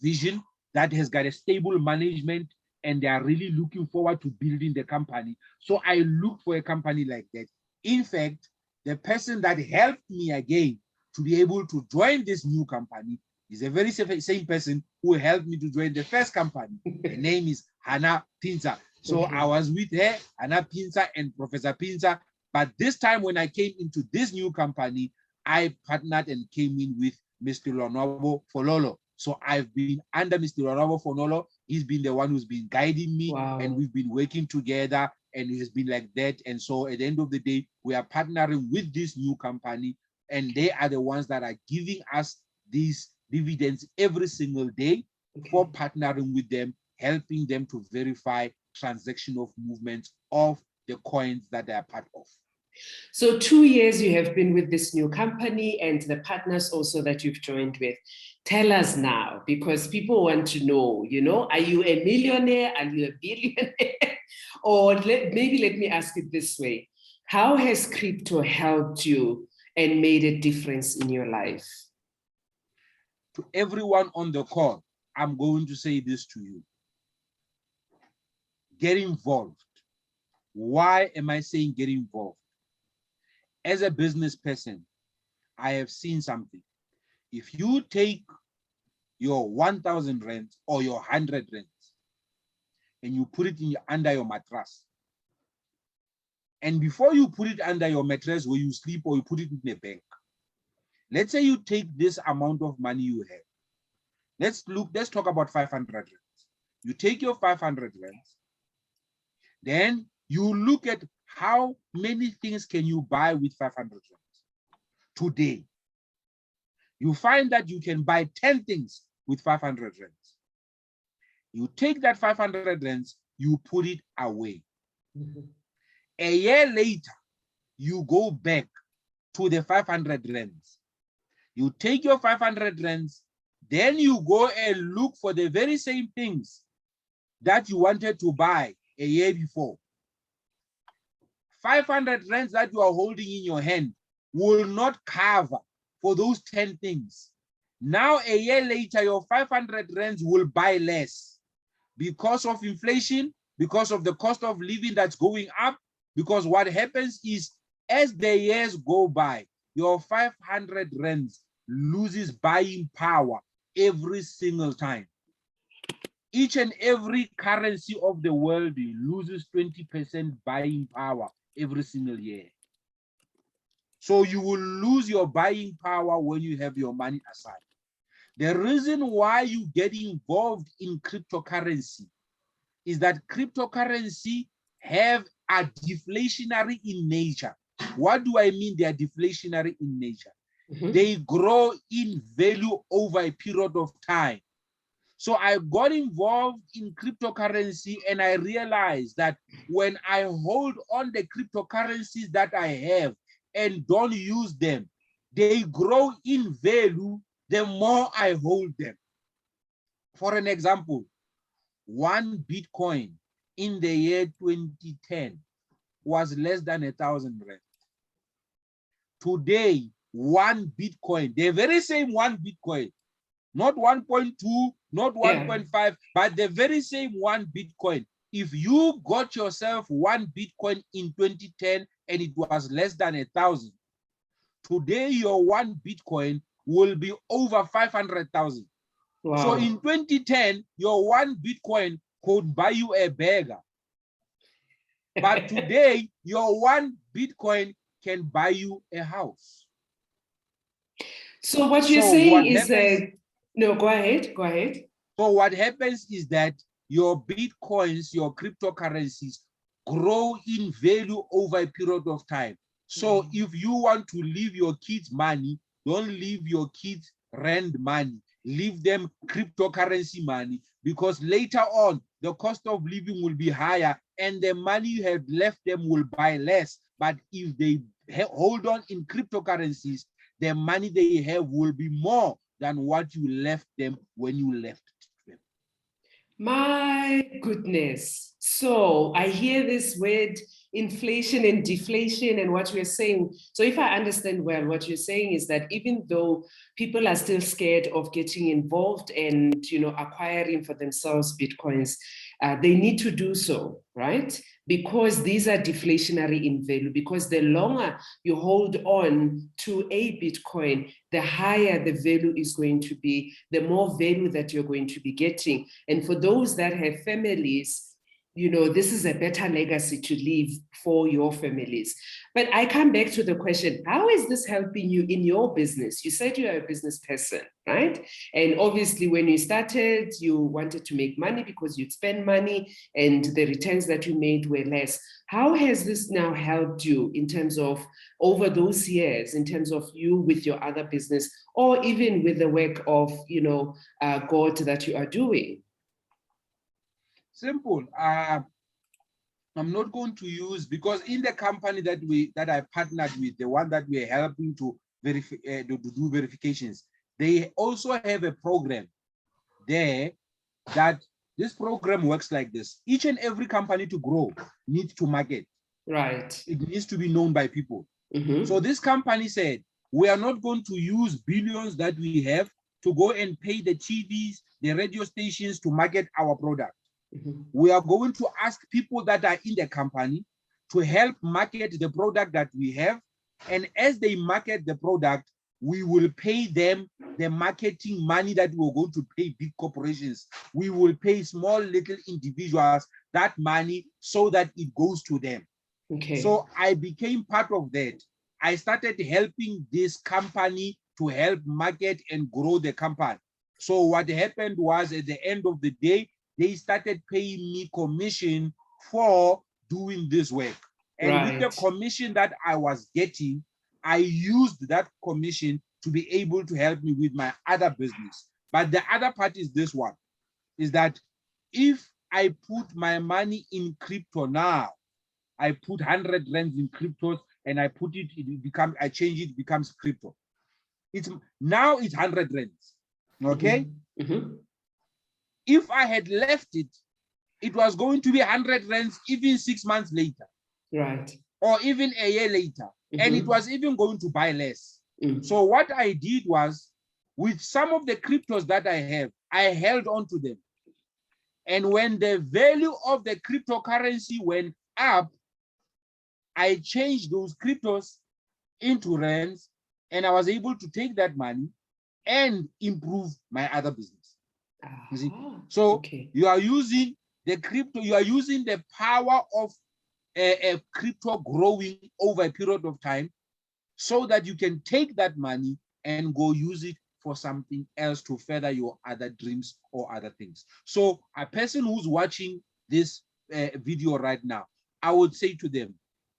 vision, that has got a stable management, and they are really looking forward to building the company. So I looked for a company like that. In fact, the person that helped me again to be able to join this new company is a very same person who helped me to join the first company. Her name is Hannah Pinza. So I was with her, Hannah Pinza and Professor Pinza. But this time when I came into this new company, I partnered and came in with Mr. Lonobo Fololo. So I've been under Mr. Lonobo Fololo. He's been the one who's been guiding me, and we've been working together, and it has been like that. And so at the end of the day, we are partnering with this new company, and they are the ones that are giving us these dividends every single day for partnering with them, helping them to verify transactional movements of the coins that they are part of. So 2 years you have been with this new company and the partners also that you've joined with. Tell us now, because people want to know, are you a millionaire? Are you a billionaire? Or maybe let me ask it this way. How has crypto helped you and made a difference in your life? To everyone on the call, I'm going to say this to you. Get involved. Why am I saying get involved? As a business person, I have seen something. If you take your 1,000 rand or your 100 rand and you put it under your mattress, and before you put it under your mattress where you sleep or you put it in a bank, let's say you take this amount of money you have. Let's talk about 500 rand. You take your 500 rand, then you look at how many things can you buy with 500 rand today. You find that you can buy 10 things with 500 rand. You take that 500 rand, you put it away. A year later, you go back to the 500 rands. You take your 500 rands, then you go and look for the very same things that you wanted to buy a year before. 500 rands that you are holding in your hand will not cover for those 10 things. Now, a year later, your 500 rands will buy less because of inflation, because of the cost of living that's going up. Because what happens is, as the years go by, your 500 rands loses buying power every single time. Each and every currency of the world loses 20% buying power every single year. So you will lose your buying power when you have your money aside. The reason why you get involved in cryptocurrency is that cryptocurrency are deflationary in nature. What do I mean they are deflationary in nature? They grow in value over a period of time. So I got involved in cryptocurrency and I realized that when I hold on the cryptocurrencies that I have and don't use them, they grow in value the more I hold them. For an example, one Bitcoin in the year 2010 was less than 1,000 rand. Today, one Bitcoin, the very same one Bitcoin, not 1.2, not 1.5, but the very same one Bitcoin. If you got yourself one Bitcoin in 2010 and it was less than 1,000, today your one Bitcoin will be over 500,000. Wow. So in 2010, your one Bitcoin could buy you a burger. But today, your one Bitcoin can buy you a house. So what you're saying is that, no, go ahead. So what happens is that your Bitcoins, your cryptocurrencies grow in value over a period of time. So if you want to leave your kids money, don't leave your kids rent money, leave them cryptocurrency money, because later on, the cost of living will be higher and the money you have left them will buy less. But if they hold on in cryptocurrencies, the money they have will be more than what you left them when you left them. My goodness. So I hear this word inflation and deflation and what we're saying. So if I understand well, what you're saying is that even though people are still scared of getting involved and, acquiring for themselves Bitcoins, they need to do so, right? Because these are deflationary in value, because the longer you hold on to a Bitcoin, the higher the value is going to be, the more value that you're going to be getting. And for those that have families, this is a better legacy to leave for your families. But I come back to the question, how is this helping you in your business? You said you're a business person, right? And obviously when you started, you wanted to make money because you'd spend money and the returns that you made were less. How has this now helped you in terms of over those years, in terms of you with your other business, or even with the work of, God that you are doing? Simple. I'm not going to use, because in the company that I partnered with, the one that we're helping to do verifications, they also have a program there that this program works like this. Each and every company to grow needs to market. Right. It needs to be known by people. So this company said, we are not going to use billions that we have to go and pay the TVs, the radio stations to market our product. We are going to ask people that are in the company to help market the product that we have. And as they market the product, we will pay them the marketing money that we're going to pay big corporations. We will pay small little individuals that money so that it goes to them. Okay. So I became part of that. I started helping this company to help market and grow the company. So what happened was, at the end of the day, they started paying me commission for doing this work. And with the commission that I was getting, I used that commission to be able to help me with my other business. But the other part is this one, is that if I put my money in crypto now, I put 100 rands in cryptos and I put it, I change it, becomes crypto. Now it's 100 rands, okay? If I had left it, it was going to be 100 rands even 6 months later. Right. Or even a year later. And it was even going to buy less. So what I did was, with some of the cryptos that I have, I held on to them. And when the value of the cryptocurrency went up, I changed those cryptos into rands, and I was able to take that money and improve my other business. You see? So you are using the crypto, you are using the power of a crypto growing over a period of time, so that you can take that money and go use it for something else to further your other dreams or other things. So a person who's watching this video right now, I would say to them,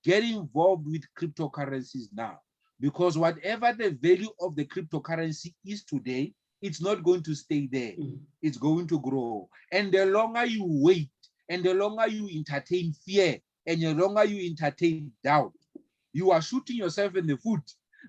get involved with cryptocurrencies now, because whatever the value of the cryptocurrency is today, it's not going to stay there. It's going to grow. And the longer you wait, and the longer you entertain fear, and the longer you entertain doubt, you are shooting yourself in the foot,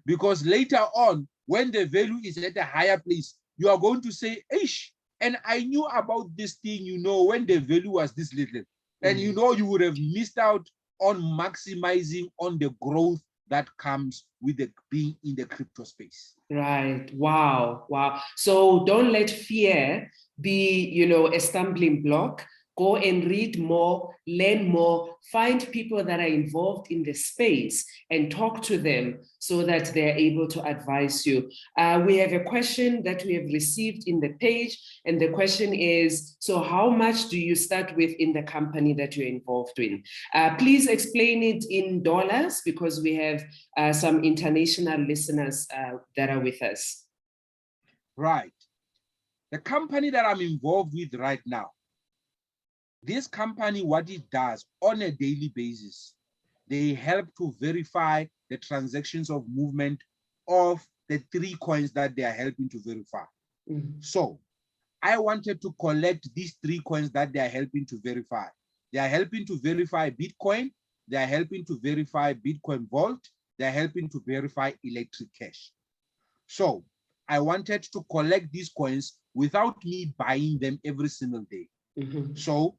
because later on, when the value is at a higher place, you are going to say, Ish, and I knew about this thing, when the value was this little. And you would have missed out on maximizing on the growth that comes with the being in the crypto space. Right. Wow. Wow. So don't let fear be, a stumbling block. Go and read more, learn more, find people that are involved in the space and talk to them so that they're able to advise you. We have a question that we have received in the page, and the question is, so how much do you start with in the company that you're involved in? Please explain it in dollars, because we have some international listeners that are with us. Right. The company that I'm involved with right now, this company, what it does on a daily basis, they help to verify the transactions of movement of the 3 coins that they are helping to verify. So I wanted to collect these 3 coins that they are helping to verify. They are helping to verify Bitcoin. They are helping to verify Bitcoin Vault. They are helping to verify electric cash. So I wanted to collect these coins without me buying them every single day. So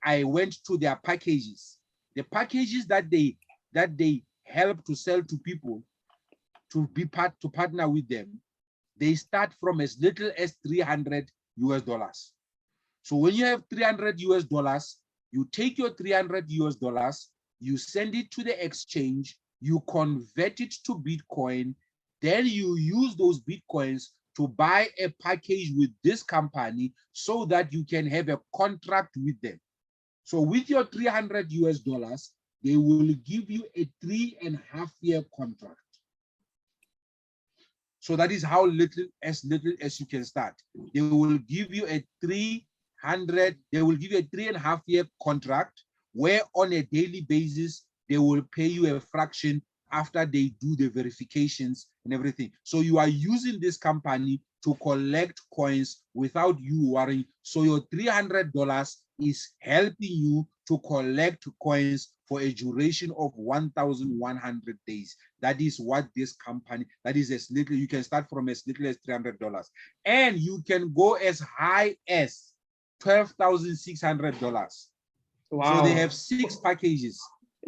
I went to their packages, the packages that they help to sell to people to partner with them. They start from as little as $300 US. So when you have $300 US, you take your $300 US, you send it to the exchange, you convert it to Bitcoin, then you use those Bitcoins to buy a package with this company so that you can have a contract with them. So with your $300 US, they will give you a 3.5-year contract. So that is how little as you can start. They will give you a 3.5-year contract, where on a daily basis, they will pay you a fraction after they do the verifications and everything. So you are using this company to collect coins without you worrying. So your $300 is helping you to collect coins for a duration of 1,100 days. That is what this company, that is as little, you can start from as little as $300. And you can go as high as $12,600. Wow. So they have 6 packages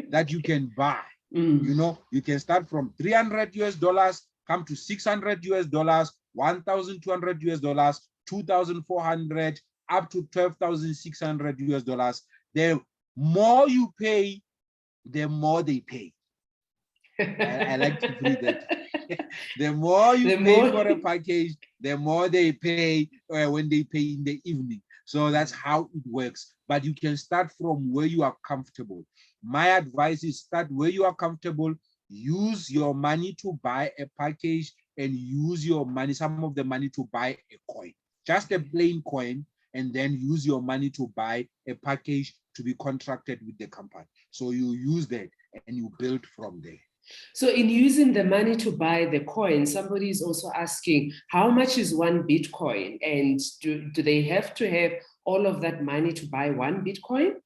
that you can buy. You can start from $300 US, come to $600 US, $1,200 US, $2,400, up to $12,600 US. The more you pay, the more they pay. I like to read that. The more you pay for a package, the more they pay when they pay in the evening. So that's how it works. But you can start from where you are comfortable. My advice is start where you are comfortable. Use your money to buy a package, and use your money, some of the money, to buy a coin, just a plain coin, and then use your money to buy a package to be contracted with the company. So you use that and you build from there. So in using the money to buy the coin, somebody is also asking, how much is 1 Bitcoin? And do they have to have all of that money to buy 1 Bitcoin?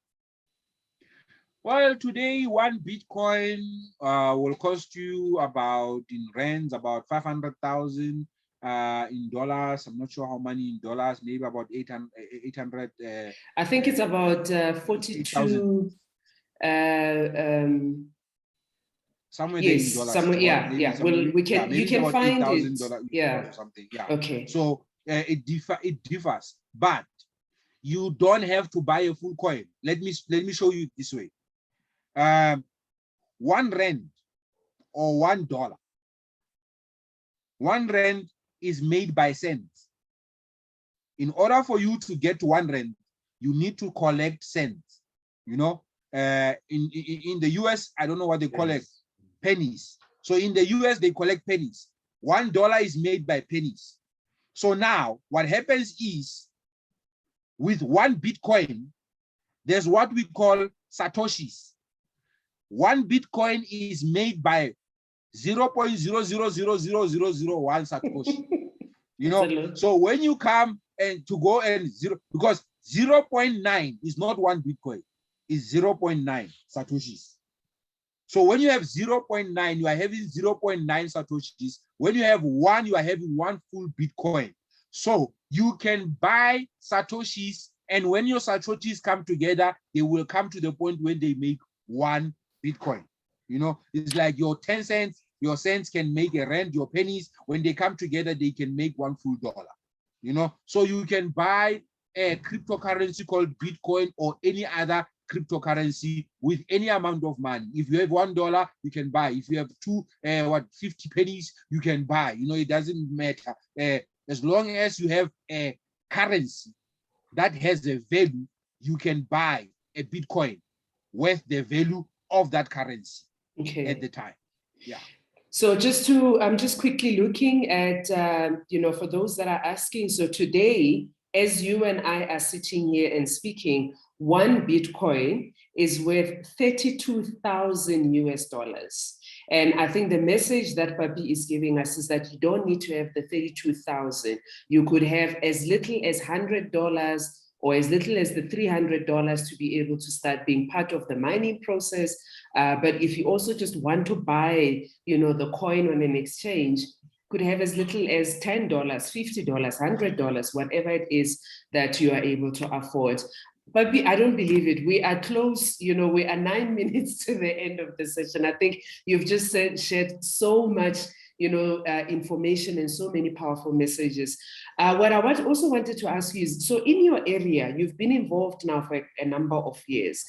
Well, today 1 Bitcoin will cost you about, in rands, about 500,000 in dollars. I'm not sure how many in dollars, maybe about 800. I think it's about 42. Somewhere yes, there in dollars. Somewhere, yeah. Well, you can find it. Yeah. Or something. Yeah. Okay. So it differs, but you don't have to buy a full coin. Let me show you this way. 1 rand or $1. 1 rand is made by cents. In order for you to get 1 rand, you need to collect cents. In the US, I don't know what they collect, pennies. So in the US, they collect pennies. $1 is made by pennies. So now what happens is, with 1 Bitcoin, there's what we call Satoshis. 1 Bitcoin is made by 0.0000001 Satoshi. So when you come and to go and because 0.9 is not 1 Bitcoin, it's 0.9 Satoshis. So when you have 0.9, you are having 0.9 Satoshis. When you have 1, you are having 1 full Bitcoin. So you can buy Satoshis, and when your Satoshis come together, they will come to the point when they make 1 Bitcoin. You know, it's like your 10 cents, your cents can make a rand, your pennies, when they come together, they can make one full dollar. You know, so you can buy a cryptocurrency called Bitcoin or any other cryptocurrency with any amount of money. If you have $1, you can buy. If you have 50 pennies, you can buy. You know, it doesn't matter. As long as you have a currency that has a value, you can buy a Bitcoin worth the value of that currency at the time. Yeah. So I'm just quickly looking at, for those that are asking, so today, as you and I are sitting here and speaking, one Bitcoin is worth 32,000 US dollars. And I think the message that Papi is giving us is that you don't need to have the 32,000. You could have as little as $100 or as little as the $300 to be able to start being part of the mining process. But if you also just want to buy, the coin on an exchange, could have as little as $10, $50, $100, whatever it is that you are able to afford. But I don't believe it. We are close, we are 9 minutes to the end of the session. I think you've just shared so much, information and so many powerful messages. What I also wanted to ask you is, so in your area, you've been involved now for a number of years.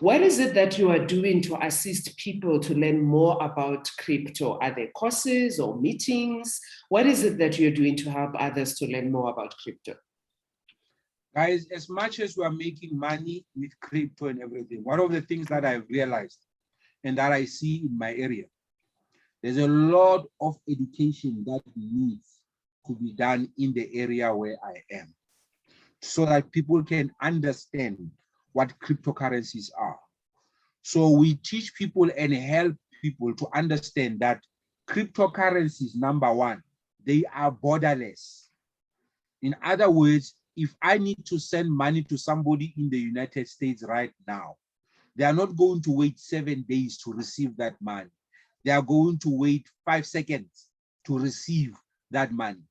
What is it that you are doing to assist people to learn more about crypto? Are there courses or meetings? What is it that you're doing to help others to learn more about crypto? Guys, as much as we are making money with crypto and everything, one of the things that I've realized and that I see in my area, there's a lot of education that needs to be done in the area where I am so that people can understand what cryptocurrencies are. So we teach people and help people to understand that cryptocurrencies, number one, they are borderless. In other words, if I need to send money to somebody in the United States right now, they are not going to wait 7 days to receive that money. They are going to wait 5 seconds to receive that money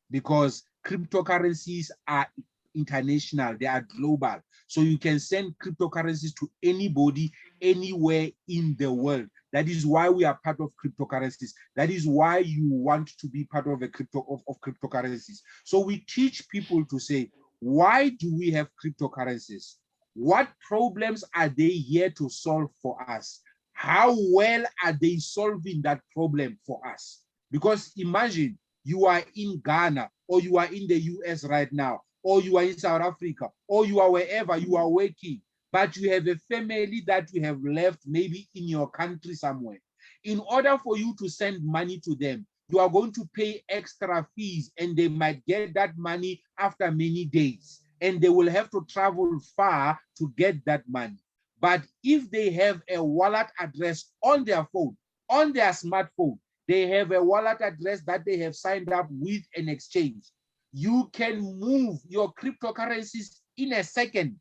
because cryptocurrencies are international, they are global. So you can send cryptocurrencies to anybody, anywhere in the world. That is why we are part of cryptocurrencies. That is why you want to be part of cryptocurrencies. So we teach people to say, why do we have cryptocurrencies? What problems are they here to solve for us? How well are they solving that problem for us? Because imagine you are in Ghana or you are in the US right now, or you are in South Africa, or you are wherever you are working, but you have a family that you have left maybe in your country somewhere. In order for you to send money to them, you are going to pay extra fees and they might get that money after many days and they will have to travel far to get that money. But if they have a wallet address on their phone, on their smartphone, they have a wallet address that they have signed up with an exchange. You can move your cryptocurrencies in a second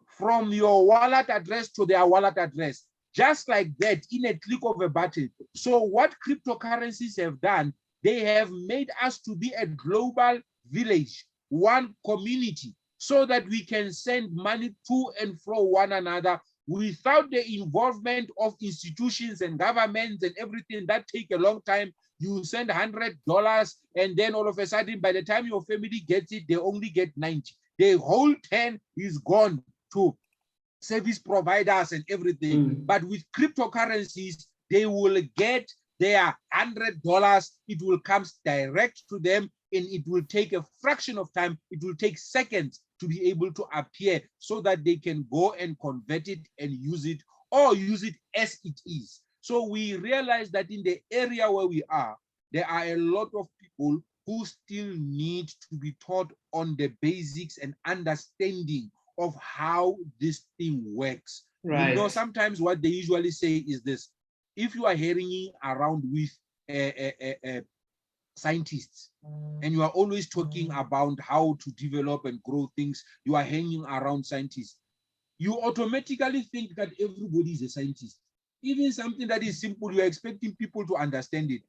from your wallet address to their wallet address, just like that, in a click of a button. So what cryptocurrencies have done, they have made us to be a global village, one community, so that we can send money to and fro one another without the involvement of institutions and governments and everything that take a long time. You send $100 and then all of a sudden, by the time your family gets it, they only get 90. The whole 10 is gone to service providers and everything. But with cryptocurrencies, they will get their $100. It will come direct to them and it will take a fraction of time. It will take seconds to be able to appear so that they can go and convert it and use it or use it as it is. So we realize that in the area where we are, there are a lot of people who still need to be taught on the basics and understanding of how this thing works. Right. You know, sometimes what they usually say is this: if you are hanging around with scientists and you are always talking about how to develop and grow things, you are hanging around scientists, you automatically think that everybody is a scientist. Even something that is simple, you're expecting people to understand it.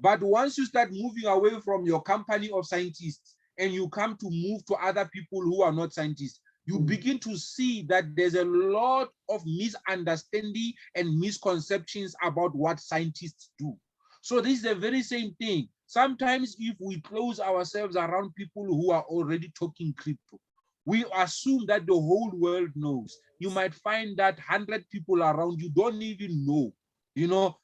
But once you start moving away from your company of scientists and you come to move to other people who are not scientists, you begin to see that there's a lot of misunderstanding and misconceptions about what scientists do. So this is the very same thing. Sometimes if we close ourselves around people who are already talking crypto, we assume that the whole world knows. You might find that 100 people around you don't even know,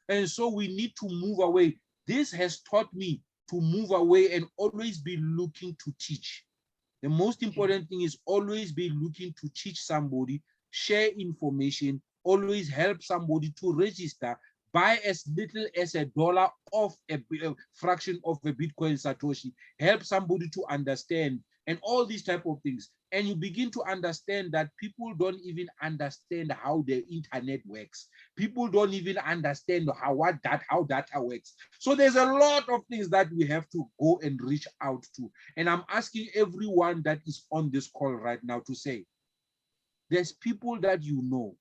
and so we need to move away. This has taught me to move away and always be looking to teach. The most important thing is always be looking to teach somebody, share information, always help somebody to register, buy as little as $1 of a fraction of a Bitcoin Satoshi, help somebody to understand, and all these type of things. And you begin to understand that people don't even understand how the internet works. People don't even understand how data works. So there's a lot of things that we have to go and reach out to. And I'm asking everyone that is on this call right now to say, there's people that you know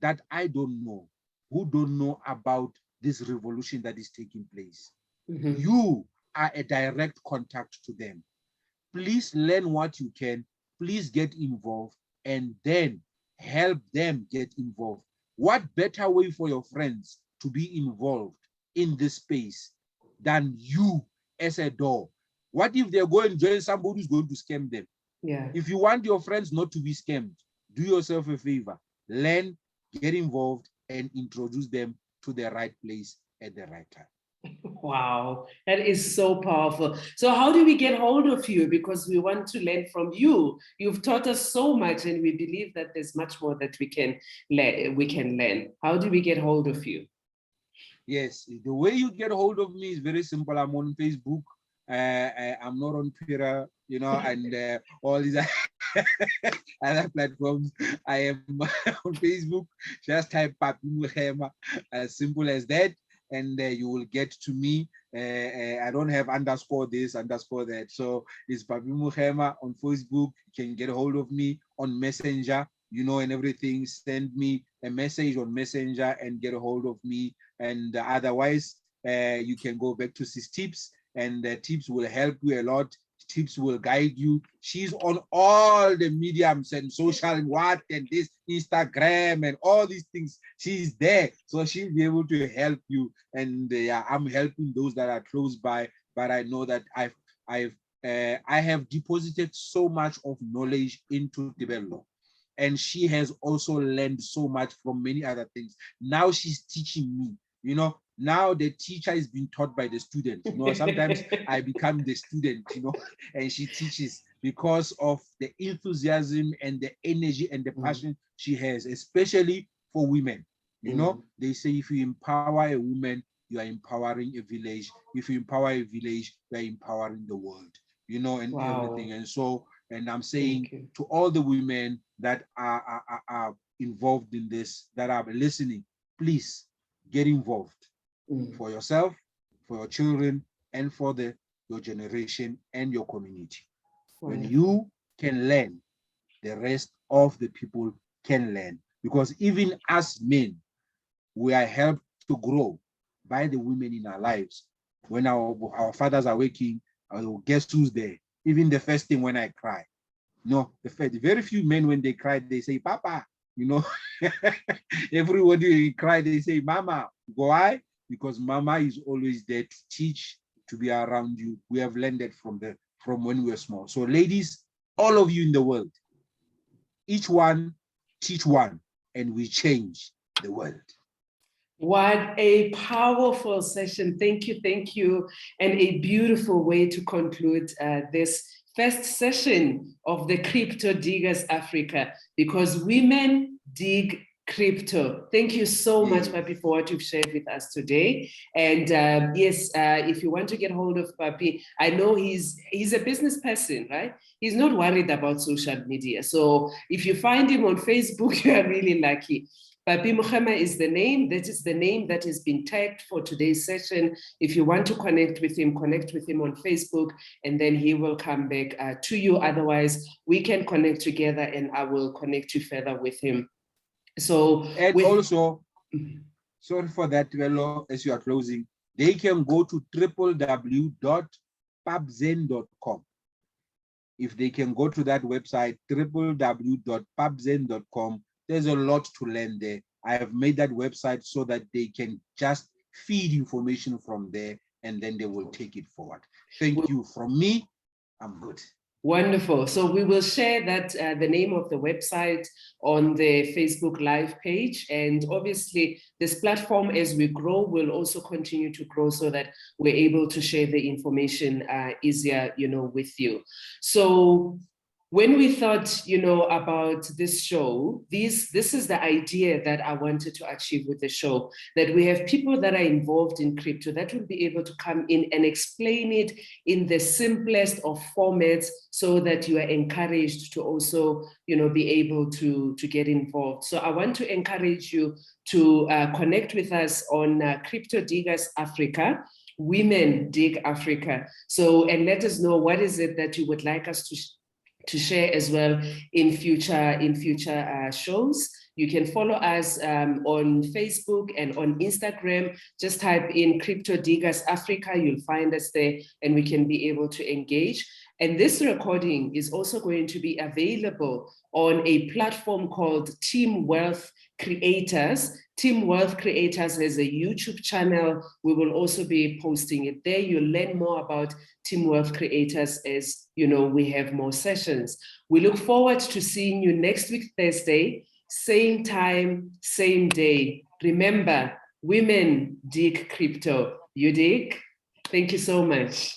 that I don't know, who don't know about this revolution that is taking place. You are a direct contact to them. Please learn what you can, please get involved, and then help them get involved. What better way for your friends to be involved in this space than you as a door? What if they're going to join somebody who's going to scam them? Yeah. If you want your friends not to be scammed, do yourself a favor, learn, get involved, and introduce them to the right place at the right time. Wow, that is so powerful. So how do we get hold of you? Because we want to learn from you. You've taught us so much, and we believe that there's much more that we can learn. How do we get hold of you? Yes, the way you get hold of me is very simple. I'm on Facebook. I'm not on Twitter, and all these other platforms. I am on Facebook. Just type Papi Mokhema, as simple as that, and you will get to me. I don't have underscore this, underscore that. So it's Papi Mokhema on Facebook. You can get a hold of me on Messenger, and everything. Send me a message on Messenger and get a hold of me. And otherwise, you can go back to Sis Tips, and Tips will help you a lot. Tips will guide you. She's on all the mediums and social and this Instagram and all these things. She's there, so she'll be able to help you. And I'm helping those that are close by. But I know that I have deposited so much of knowledge into Tibello, and she has also learned so much from many other things. Now she's teaching me. Now the teacher is being taught by the student. Sometimes I become the student, and she teaches because of the enthusiasm and the energy and the passion she has, especially for women. They say if you empower a woman, you are empowering a village. If you empower a village, you are empowering the world, and everything. And so, and I'm saying to all the women that are involved in this, that are listening, please get involved for yourself, for your children, and for your generation and your community. When you can learn, the rest of the people can learn. Because even as men, we are helped to grow by the women in our lives. When our fathers are waking, guess who's there? Even the first thing when I cry. The very few men, when they cry, they say, Papa. Everybody cry, they say, Mama. Why? Because Mama is always there to teach, to be around you. We have learned that from when we were small. So ladies, all of you in the world, each one teach one, and we change the world. What a powerful session. Thank you. And a beautiful way to conclude this first session of the Crypto Diggers Africa, because women dig crypto. Thank you so much, Papi, for what you've shared with us today. And if you want to get hold of Papi, I know he's a business person, right? He's not worried about social media. So if you find him on Facebook, you are really lucky. Papi Mokhema is the name. That is the name that has been tagged for today's session. If you want to connect with him on Facebook, and then he will come back to you. Otherwise, we can connect together, and I will connect you further with him. So, and also, sorry for that, Velo, as you are closing, they can go to www.papzen.com. if they can go to that website, www.pubzen.com, there's a lot to learn there. I have made that website so that they can just feed information from there, and then they will take it forward. Thank you. From me, I'm good. Wonderful. So we will share that the name of the website on the Facebook Live page. And obviously, this platform, as we grow, will also continue to grow so that we're able to share the information easier, with you. So when we thought, about this show, this is the idea that I wanted to achieve with the show, that we have people that are involved in crypto that will be able to come in and explain it in the simplest of formats so that you are encouraged to also, be able to get involved. So I want to encourage you to connect with us on Crypto Diggers Africa, Women Dig Africa. So, and let us know what is it that you would like us to share as well in future shows. You can follow us on Facebook and on Instagram. Just type in Crypto Diggers Africa, you'll find us there, and we can be able to engage. And this recording is also going to be available on a platform called Team Wealth Creators. Team Wealth Creators has a YouTube channel. We will also be posting it there. You'll learn more about Team Wealth Creators as we have more sessions. We look forward to seeing you next week, Thursday, same time, same day. Remember, women dig crypto. You dig? Thank you so much.